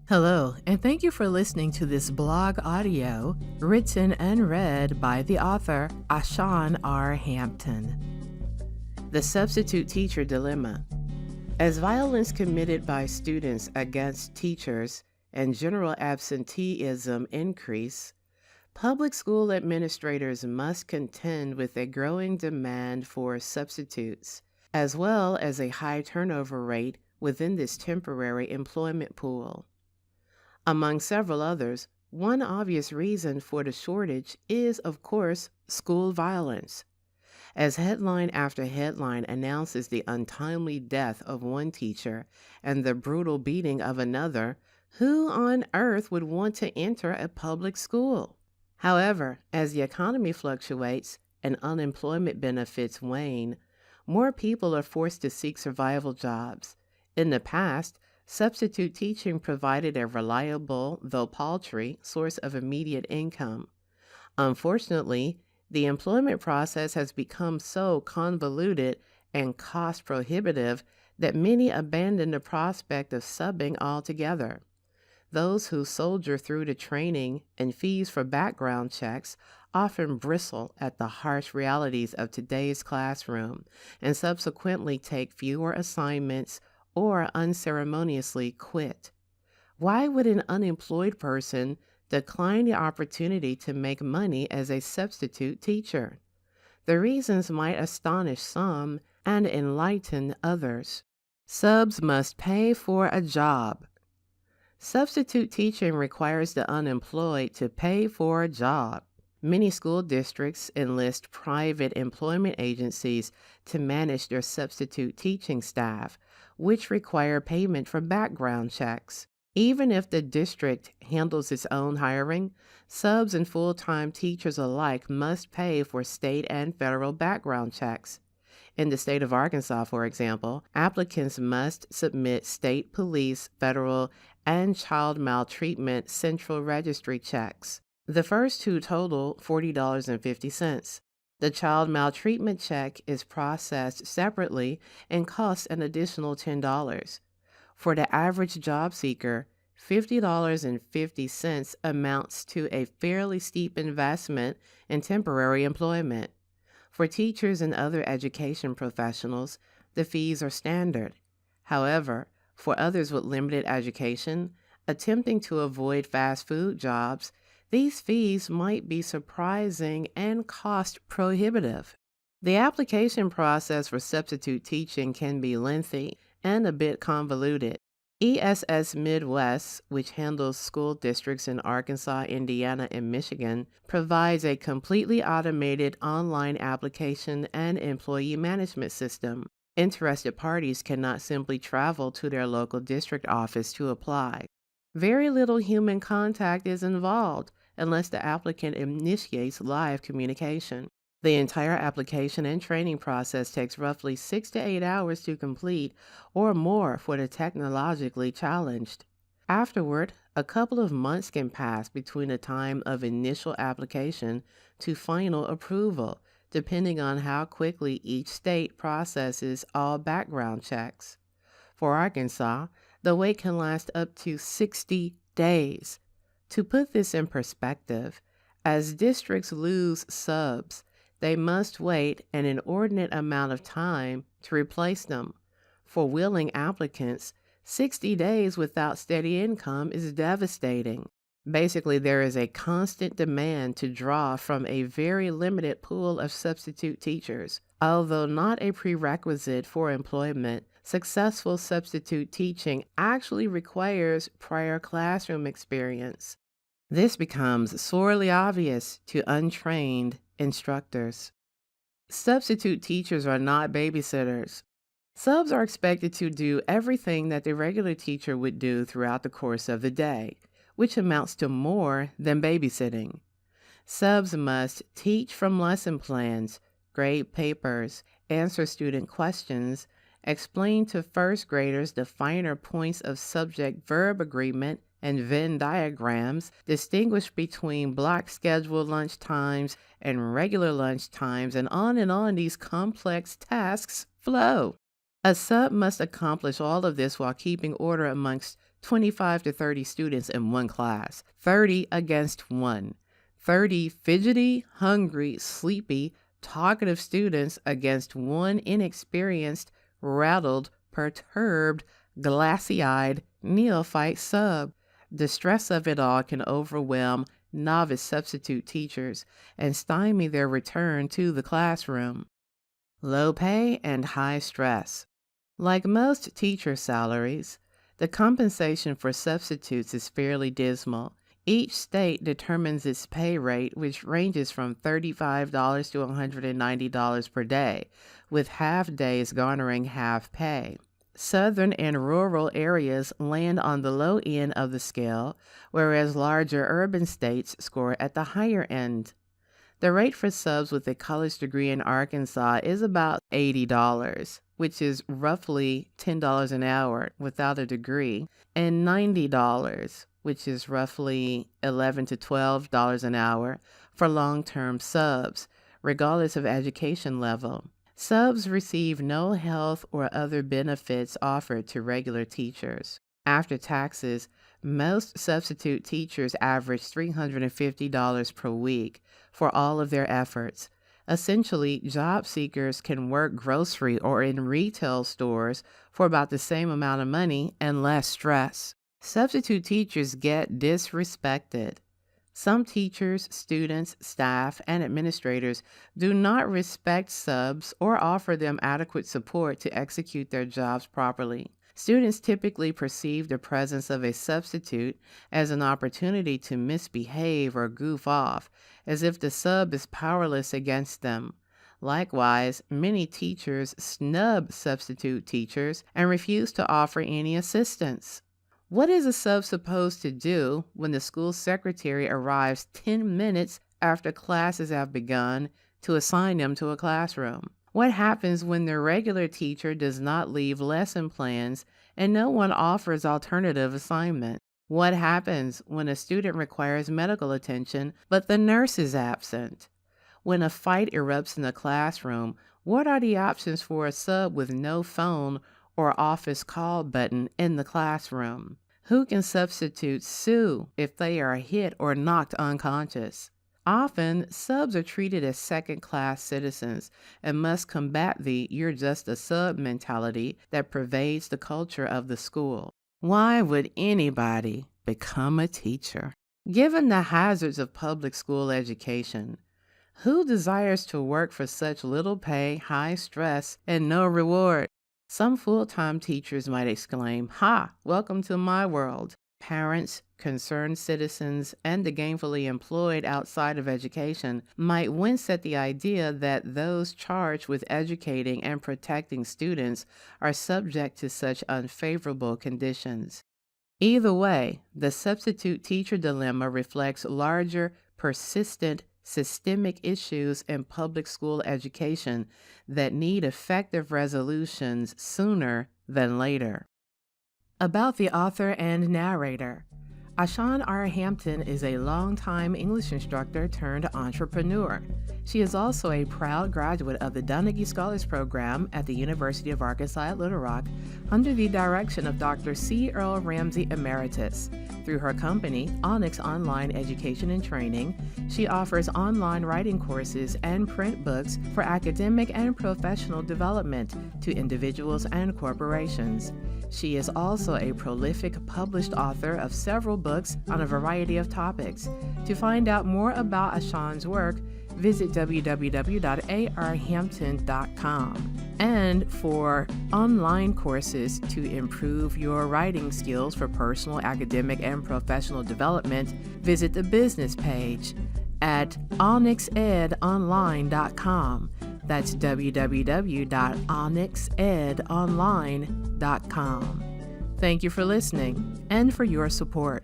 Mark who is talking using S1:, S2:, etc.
S1: Hello, and thank you for listening to this blog audio written and read by the author Ashan R. Hampton. The Substitute Teacher Dilemma. As violence committed by students against teachers and general absenteeism increase, public school administrators must contend with a growing demand for substitutes, as well as a high turnover rate within this temporary employment pool. Among several others, one obvious reason for the shortage is, of course, school violence. As headline after headline announces the untimely death of one teacher and the brutal beating of another, who on earth would want to enter a public school? However, as the economy fluctuates and unemployment benefits wane, more people are forced to seek survival jobs. In the past, substitute teaching provided a reliable, though paltry, source of immediate income. Unfortunately, the employment process has become so convoluted and cost-prohibitive that many abandon the prospect of subbing altogether. Those who soldier through the training and fees for background checks often bristle at the harsh realities of today's classroom and subsequently take fewer assignments or unceremoniously quit. Why would an unemployed person decline the opportunity to make money as a substitute teacher? The reasons might astonish some and enlighten others. Subs must pay for a job. Substitute teaching requires the unemployed to pay for a job. Many school districts enlist private employment agencies to manage their substitute teaching staff, which require payment for background checks. Even if the district handles its own hiring, subs and full-time teachers alike must pay for state and federal background checks. In the state of Arkansas, for example, applicants must submit state police, federal, and child maltreatment central registry checks. The first two total $40.50. The child maltreatment check is processed separately and costs an additional $10. For the average job seeker, $50.50 amounts to a fairly steep investment in temporary employment. For teachers and other education professionals, the fees are standard. However, for others with limited education, attempting to avoid fast food jobs, these fees might be surprising and cost-prohibitive. The application process for substitute teaching can be lengthy and a bit convoluted. ESS Midwest, which handles school districts in Arkansas, Indiana, and Michigan, provides a completely automated online application and employee management system. Interested parties cannot simply travel to their local district office to apply. Very little human contact is involved unless the applicant initiates live communication. The entire application and training process takes roughly 6 to 8 hours to complete, or more for the technologically challenged. Afterward, a couple of months can pass between the time of initial application to final approval, depending on how quickly each state processes all background checks. For Arkansas, the wait can last up to 60 days. To put this in perspective, as districts lose subs, they must wait an inordinate amount of time to replace them. For willing applicants, 60 days without steady income is devastating. Basically, there is a constant demand to draw from a very limited pool of substitute teachers. Although not a prerequisite for employment, successful substitute teaching actually requires prior classroom experience. This becomes sorely obvious to untrained instructors. Substitute teachers are not babysitters. Subs are expected to do everything that the regular teacher would do throughout the course of the day, which amounts to more than babysitting. Subs must teach from lesson plans, grade papers, answer student questions, explain to first graders the finer points of subject-verb agreement and Venn diagrams, distinguish between block scheduled lunch times and regular lunch times, and on these complex tasks flow. A sub must accomplish all of this while keeping order amongst 25 to 30 students in one class, 30 against 1. 30 fidgety, hungry, sleepy, talkative students against one inexperienced, rattled, perturbed, glassy-eyed, neophyte sub. The stress of it all can overwhelm novice substitute teachers and stymie their return to the classroom. Low pay and high stress. Like most teacher salaries, the compensation for substitutes is fairly dismal. Each state determines its pay rate, which ranges from $35 to $190 per day, with half days garnering half pay. Southern and rural areas land on the low end of the scale, whereas larger urban states score at the higher end. The rate for subs with a college degree in Arkansas is about $80, which is roughly $10 an hour without a degree, and $90, which is roughly $11 to $12 an hour for long-term subs, regardless of education level. Subs receive no health or other benefits offered to regular teachers. After taxes, most substitute teachers average $350 per week for all of their efforts. Essentially, job seekers can work grocery or in retail stores for about the same amount of money and less stress. Substitute teachers get disrespected. Some teachers, students, staff, and administrators do not respect subs or offer them adequate support to execute their jobs properly. Students typically perceive the presence of a substitute as an opportunity to misbehave or goof off, as if the sub is powerless against them. Likewise, many teachers snub substitute teachers and refuse to offer any assistance. What is a sub supposed to do when the school secretary arrives 10 minutes after classes have begun to assign them to a classroom? What happens when the regular teacher does not leave lesson plans and no one offers alternative assignment? What happens when a student requires medical attention but the nurse is absent? When a fight erupts in the classroom, what are the options for a sub with no phone or office call button in the classroom? Who can substitutes sue if they are hit or knocked unconscious? Often, subs are treated as second-class citizens and must combat the "you're just a sub" mentality that pervades the culture of the school. Why would anybody become a teacher? Given the hazards of public school education, who desires to work for such little pay, high stress, and no reward? Some full-time teachers might exclaim, "Ha, welcome to my world." Parents, concerned citizens, and the gainfully employed outside of education might wince at the idea that those charged with educating and protecting students are subject to such unfavorable conditions. Either way, the substitute teacher dilemma reflects larger, persistent, systemic issues in public school education that need effective resolutions sooner than later. About the author and narrator. Ashan R. Hampton is a longtime English instructor turned entrepreneur. She is also a proud graduate of the Dunagee Scholars Program at the University of Arkansas at Little Rock under the direction of Dr. C. Earl Ramsey Emeritus. Through her company, Onyx Online Education and Training, she offers online writing courses and print books for academic and professional development to individuals and corporations. She is also a prolific published author of several books on a variety of topics. To find out more about Ashan's work, visit www.arhampton.com. And for online courses to improve your writing skills for personal, academic, and professional development, visit the business page at onyxedonline.com. That's www.onyxedonline.com. Thank you for listening and for your support.